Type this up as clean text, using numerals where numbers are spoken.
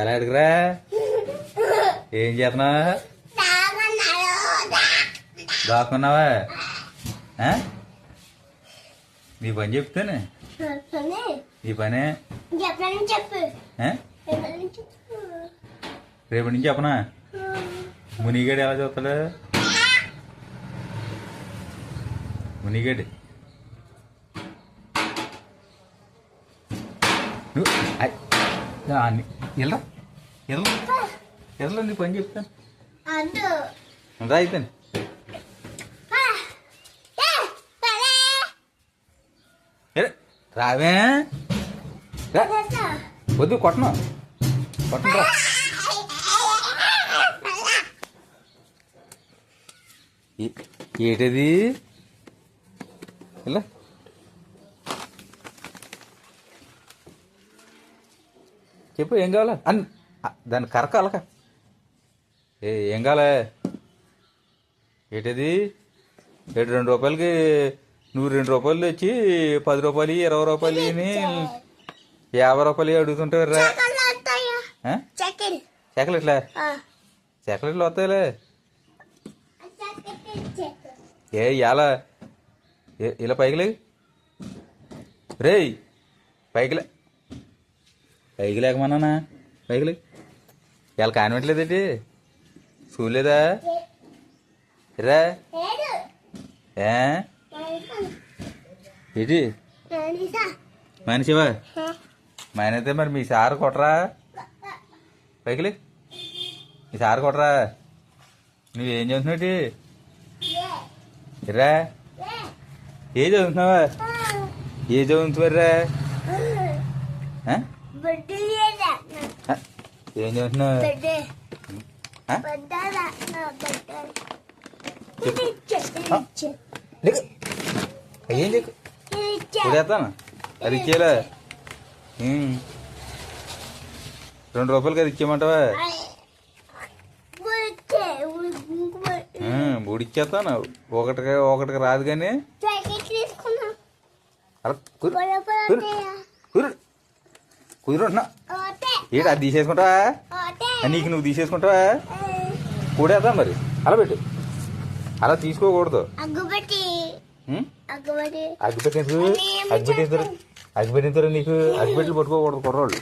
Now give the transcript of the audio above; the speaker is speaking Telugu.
ఎలా అడుగురా ఏం చేస్తున్నా దాక్కున్నావా నీ పని చెప్తానే నీ పనే రేపటి నుంచి చెప్పనా మునిగాడు ఎలా చూస్తాడు మునిగాడు వెళ్ళరా వెళ్ళరా నీ పని చెప్తాను రా అయితే రావే వద్దు కొట్టను రా ఏటది ఇలా చెప్పు ఏం కావాలా అని దాన్ని కరకాలక ఏం కావాలా ఏటది 2 రూపాయలకి నువ్వు 2 రూపాయలు తెచ్చి 10 రూపాయలు 20 రూపాయలు 50 రూపాయలు అడుగుతుంటావురా చాక్లెట్లా చాక్లెట్లు వస్తాయిలే ఇలా ఇలా పైకి రేయ్ పైకి లేకమన్నానా పైకి ఇలా కానివ్వట్లేదేంటి చూడలేదా రా ఏంటి మనిషివా అయితే మరి మీ సార్ కొట్టరా పైకి మీ సార్ కొట్టరా నువ్వేం చదువుతున్నావు రా ఏ చదువుతున్నావా ఏ చదువుతున్నారా ఏం చదువుతున్నావు ఏం చెప్పు ఇదేస్తాను అది ఇచ్చేలా 2 రూపాయలకి అది ఇచ్చేయమంటావా బుడిచ్చేస్తాను ఒకటికి రాదు కానీ కుదురుంటున్నా ఏంటి అది తీసేసుకుంటావా నీకు నువ్వు తీసేసుకుంటావా కూడేద్దాం మరి అలా పెట్టు అలా తీసుకోకూడదు అగ్గిపెట్టి అగ్గిపెట్టిన నీకు అగ్గిపెట్టెలు పట్టుకోకూడదు కుర్రోళ్ళు